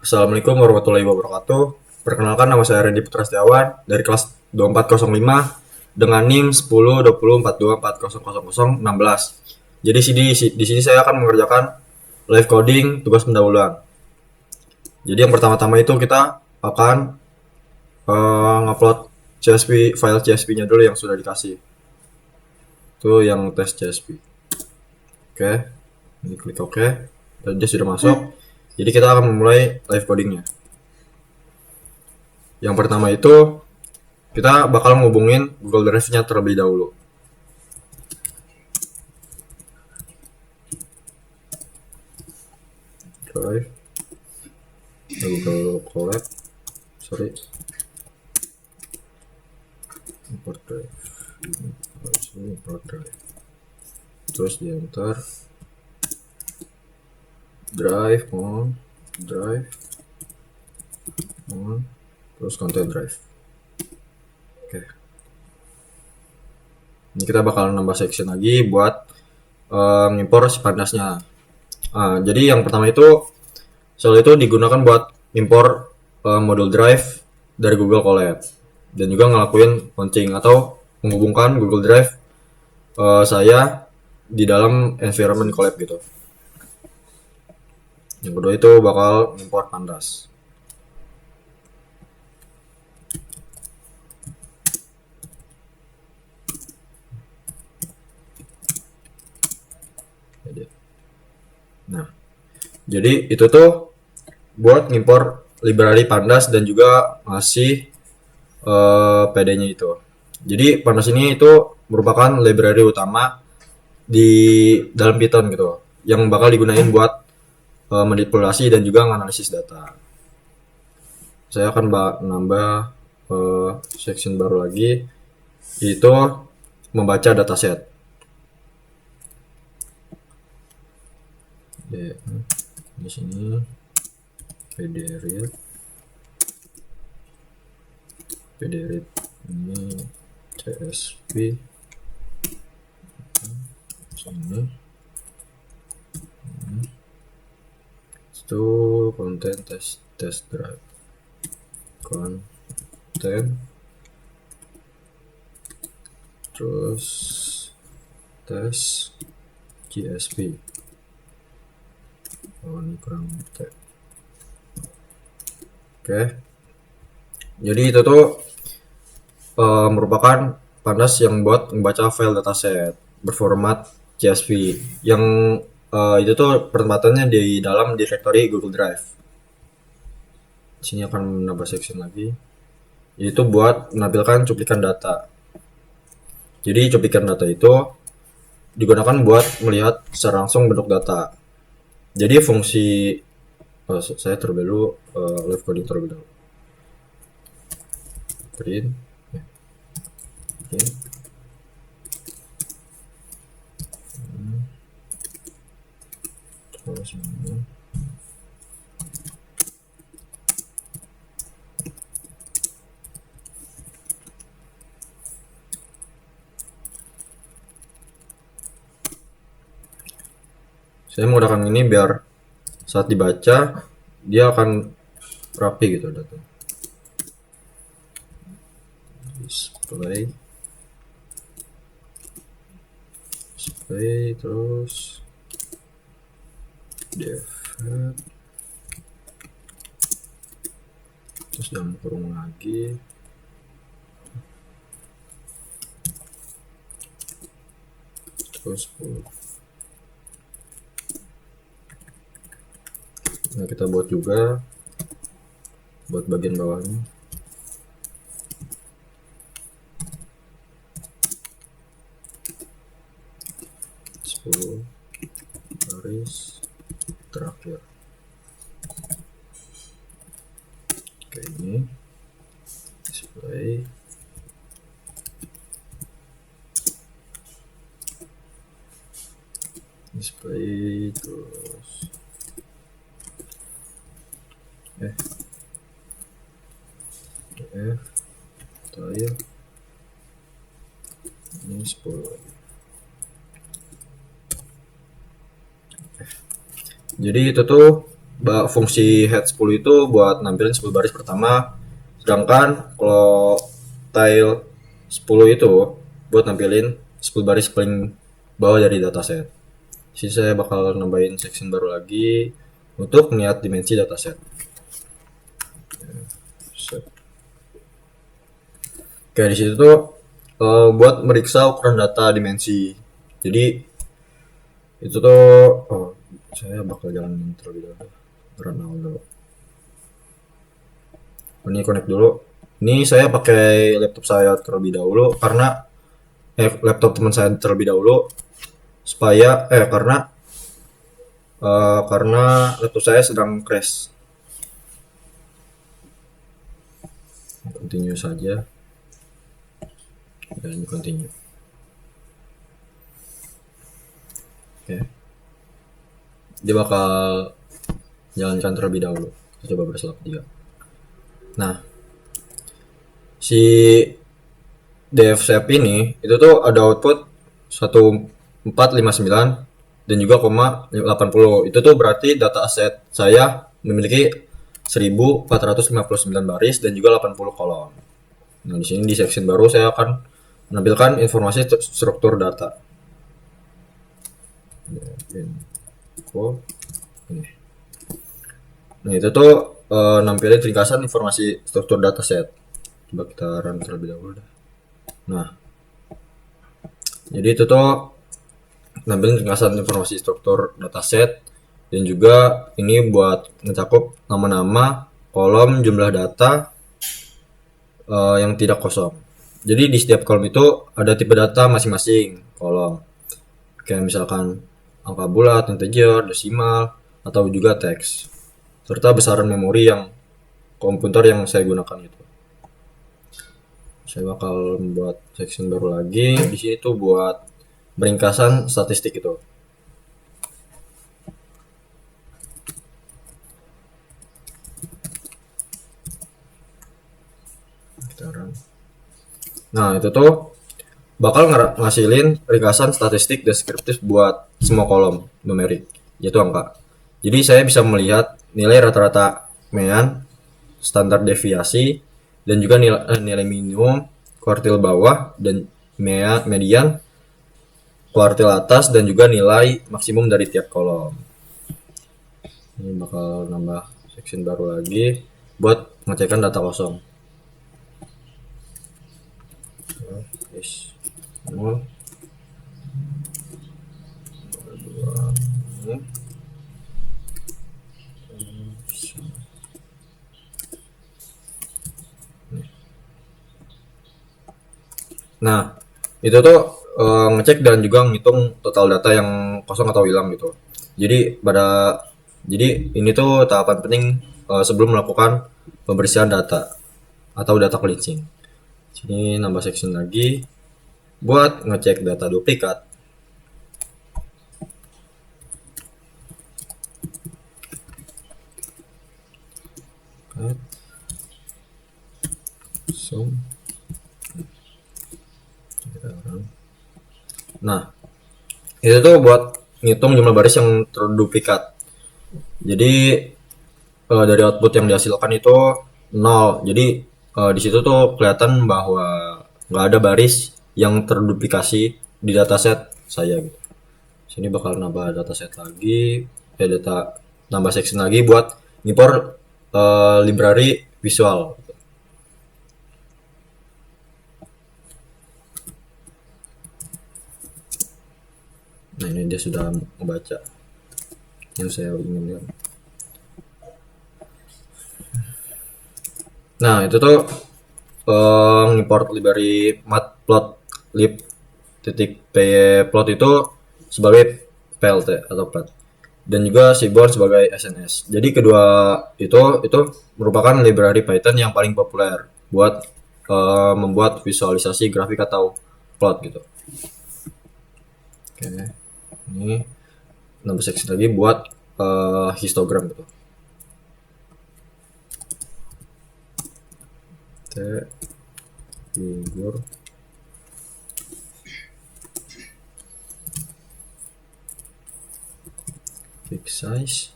Assalamualaikum warahmatullahi wabarakatuh. Perkenalkan, nama saya Randy Putra Setiawan dari kelas 2405 dengan NIM 10 20 42 42 40 00 16. Jadi di sini saya akan mengerjakan live coding tugas pendahuluan. Jadi yang pertama-tama itu kita akan ngupload CSV, file CSV-nya dulu yang sudah dikasih. Itu yang tes CSV. Oke, ini klik OK. Dan dia sudah masuk. Jadi kita akan memulai live codingnya. Yang pertama itu kita bakal ngubungin Google Drive-nya terlebih dahulu. Drive, Google Collab, sorry, import drive, import drive, terus di enter, drive on, terus content drive. Oke. Ini kita bakal nambah section lagi buat impor si pandasnya. Jadi yang pertama itu soal itu digunakan buat impor modul drive dari Google Colab dan juga ngelakuin launching atau menghubungkan Google Drive saya di dalam environment Colab gitu. Yang kedua itu bakal import pandas. Nah, jadi itu tuh buat ngimpor library pandas dan juga ngasih PD-nya itu. Jadi pandas ini itu merupakan library utama di dalam Python gitu, yang bakal digunain buat manipulasi dan juga menganalisis data. Saya akan nambah section baru lagi, yaitu membaca dataset. Di sini pdread ini CSV sini itu content test drive content terus test CSV. Ini kurang Oke, jadi itu tuh merupakan pandas yang buat membaca file dataset berformat CSV yang itu tuh penempatannya di dalam directory Google Drive. Di sini akan menambah section lagi, yaitu buat menampilkan cuplikan data. Jadi cuplikan data itu digunakan buat melihat secara langsung bentuk data. Jadi fungsi saya terlebih dulu live coding terlebih dahulu. Print. Terus ini. Saya menggunakan ini biar saat dibaca dia akan rapi gitu data. Display terus def terus dalam kurung lagi terus 10. Nah, kita buat juga buat bagian bawahnya. Garis terakhir. Oke, ini display terus terakhir ini 10 lagi. Jadi itu tuh fungsi head 10 itu buat nampilin 10 baris pertama, sedangkan kalau tile 10 itu buat nampilin 10 baris paling bawah dari dataset. Jadi saya bakal nambahin section baru lagi untuk melihat dimensi dataset. Oke, di situ tuh buat meriksa ukuran data dimensi. Jadi itu tuh saya bakal jalan terlebih dahulu. Run dulu. Ini connect dulu. Ini saya pakai laptop saya terlebih dahulu karena laptop teman saya terlebih dahulu supaya karena laptop saya sedang crash. Continue saja. Dan continue. Oke. Dia bakal jalankan terlebih dahulu. Kita coba berselap 3. Nah, si DFShape ini itu tuh ada output 1459 dan juga 80. Itu tuh berarti data aset saya memiliki 1459 baris dan juga 80 kolom. Nah, di sini di section baru saya akan menampilkan informasi struktur data. Nah, itu tuh nampilin ringkasan informasi struktur dataset. Coba kita run terlebih dahulu. Nah, jadi itu tuh nampilin ringkasan informasi struktur dataset dan juga ini buat mencakup nama-nama, kolom, jumlah data yang tidak kosong. Jadi di setiap kolom itu ada tipe data masing-masing kolom. Kayak misalkan angka bulat, integer, desimal, atau juga teks. Serta besaran memori yang komputer yang saya gunakan itu. Saya bakal membuat section baru lagi. Di sini tuh buat meringkasan statistik itu. Nah, itu tuh bakal ngasilin ringkasan statistik deskriptif buat semua kolom numerik, yaitu angka. Jadi saya bisa melihat nilai rata-rata median, standar deviasi, dan juga nilai minimum, kuartil bawah, dan median, kuartil atas, dan juga nilai maksimum dari tiap kolom. Ini bakal nambah section baru lagi buat pengecekan data kosong. Yes. 0, 2, Nah, itu tuh ngecek dan juga ngitung total data yang kosong atau hilang gitu. Jadi ini tuh tahapan penting sebelum melakukan pembersihan data atau data cleansing. Sini nambah section lagi buat ngecek data duplikat. Nah, itu tuh buat ngitung jumlah baris yang terduplikat. Jadi dari output yang dihasilkan itu 0. Jadi di situ tuh kelihatan bahwa nggak ada baris yang terduplikasi di dataset saya gitu. Sini bakal nambah dataset lagi, nambah section lagi buat import library visual. Nah, ini dia sudah membaca yang saya ingin lihat. Nah, itu tuh import library matplotlib.py plot itu sebagai plt atau plat, dan juga seaborn sebagai SNS. Jadi kedua itu merupakan library Python yang paling populer buat membuat visualisasi grafik atau plot gitu. Oke, ini nambah section lagi buat histogram gitu. Figur fix size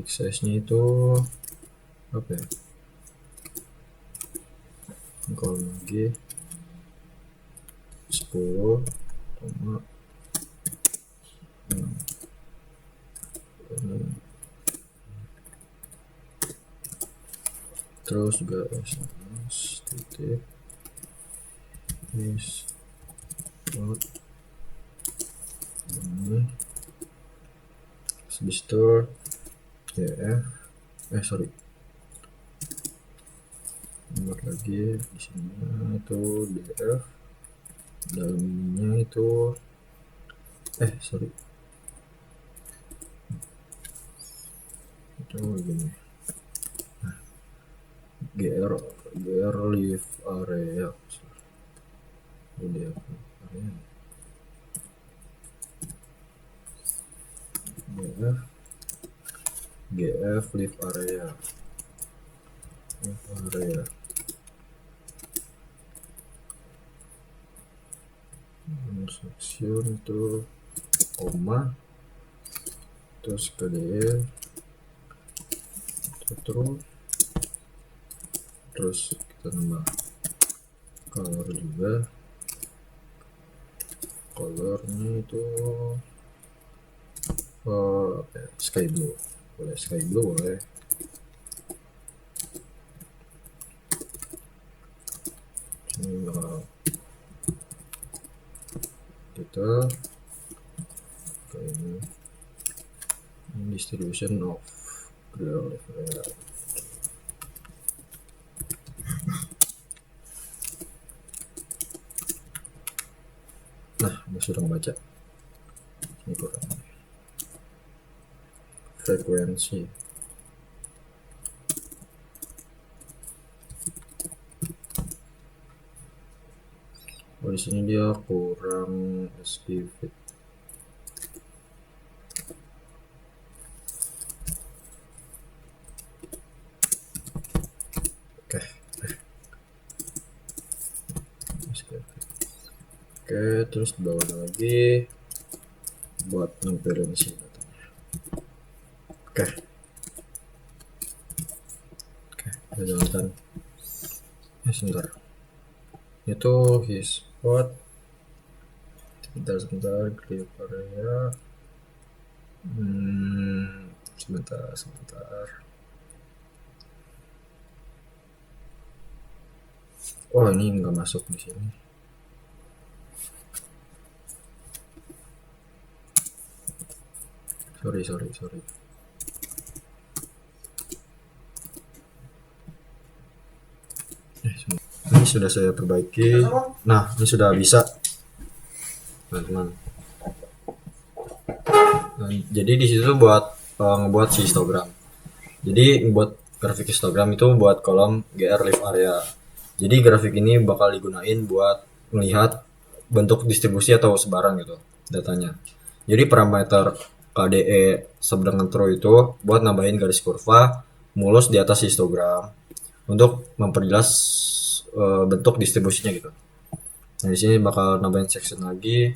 big size nya itu apa ya, kalau lagi 10, terus juga SMS titik is out ini habis itu df sorry buat lagi di sini itu df dalamnya itu sorry itu gini gr live area df area gf live area section itu koma terus kde terus kita nambah color juga, colornya itu sky blue, boleh sky blue boleh. Ini kita ini distribution of grill. Nah, ini sudah membaca. Ini kurang. Frekuensi. Oh, di sini dia kurang SPFit. Oke, terus di bawah lagi buat nampilin sini datanya. Oke, kita jalankan. Sebentar. Itu his spot. Sebentar, clip area. Sebentar. Oh, ini nggak masuk di sini. Sorry. Ini sudah saya perbaiki. Nah, ini sudah bisa, teman-teman. Nah, jadi di situ buat ngebuat si histogram. Jadi buat grafik histogram itu buat kolom gr live area. Jadi grafik ini bakal digunain buat melihat bentuk distribusi atau sebaran gitu datanya. Jadi parameter KDE sedangkan true itu buat nambahin garis kurva mulus di atas histogram untuk memperjelas bentuk distribusinya gitu. Nah, di sini bakal nambahin section lagi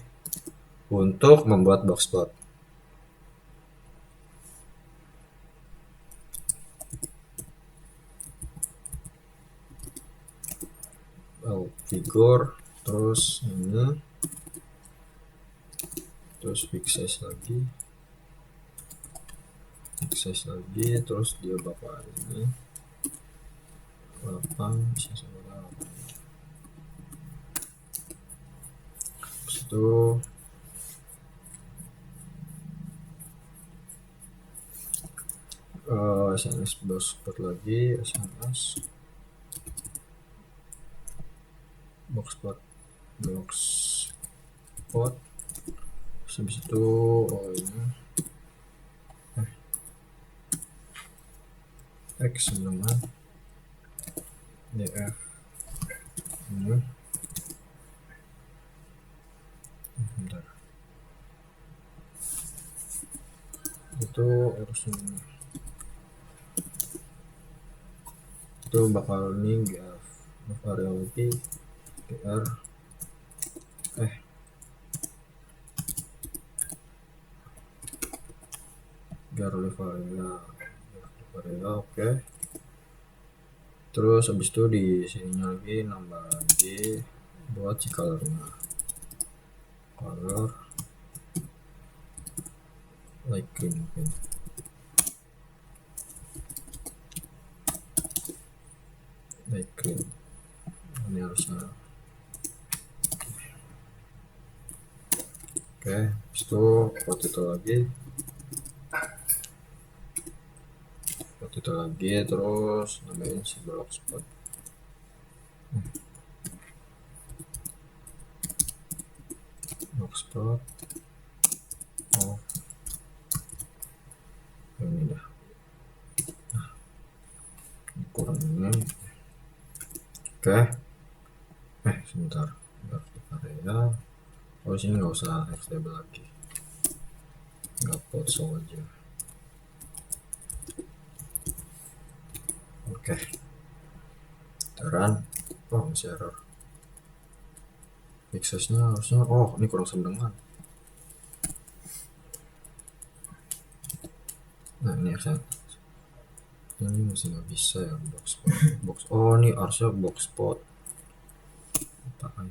untuk membuat box plot. Figur, terus ini, terus big size lagi, terus dia bakal ini 8 bisa sampai 8. Terus itu SMS box plot lagi, SMS box plot habis itu ini X sama DF ini bentar. Itu harusnya itu bakal nih variability gr gr levelnya area, oke. Terus habis itu di sininya lagi nambah lagi buat si colornya, color light green mungkin. Light green ini harusnya oke. Habis itu foto itu lagi terus nambahin si block spot. Block spot oh ini dah. Nah, kurang ini. Oke. Sebentar, area. Oh sini nggak usah xlabel lagi, nggak potso aja. Oke. Run. Oh masih error. Aksesnya harusnya ini kurang sembarangan. Nah ini akses ini masih nggak bisa ya. Box ini harusnya box spot apaan,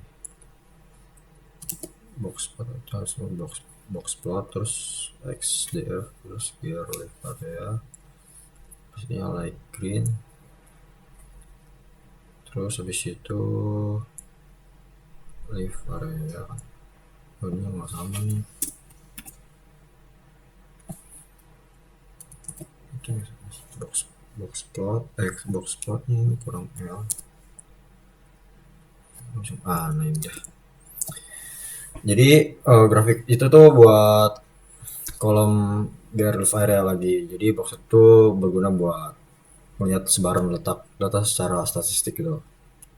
box spot harus box plot terus xdf terus gear live area ini light green terus habis itu live area kan. Ini nggak sama nih, itu box plotnya ini kurang L. Nah ini dah. Jadi grafik itu tuh buat kolom gear live area lagi. Jadi box itu berguna buat melihat sebaran letak data secara statistik gitu.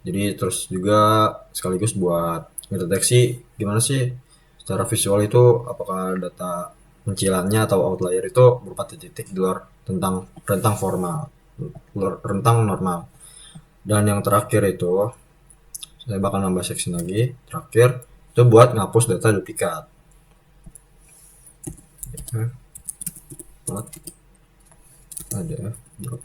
Jadi terus juga sekaligus buat mendeteksi gimana sih secara visual itu apakah data pencilannya atau outlier itu berupa titik di luar rentang formal, rentang normal. Dan yang terakhir itu saya bakal nambah section lagi. Terakhir itu buat ngapus data duplikat. Ada drop.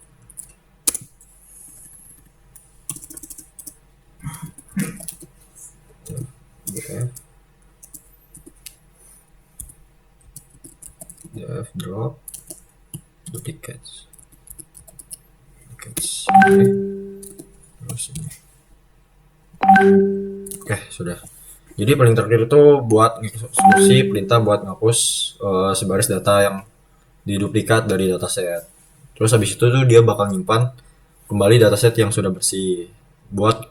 df drop duplicates terus ini. Oke sudah. Jadi paling terakhir itu buat eksekusi perintah buat ngapus sebaris data yang diduplikat dari dataset. Terus habis itu tuh dia bakal nyimpan kembali dataset yang sudah bersih buat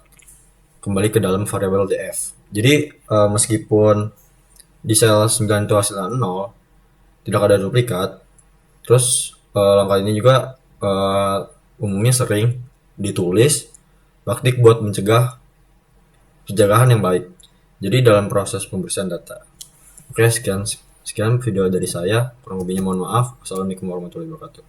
kembali ke dalam variabel df. Jadi meskipun di sel 9 itu hasilnya 0, tidak ada duplikat. Terus langkah ini juga umumnya sering ditulis praktik buat mencegah pencegahan yang baik. Jadi dalam proses pembersihan data. Oke, sekian video dari saya. Kurang lebihnya mohon maaf. Assalamualaikum warahmatullahi wabarakatuh.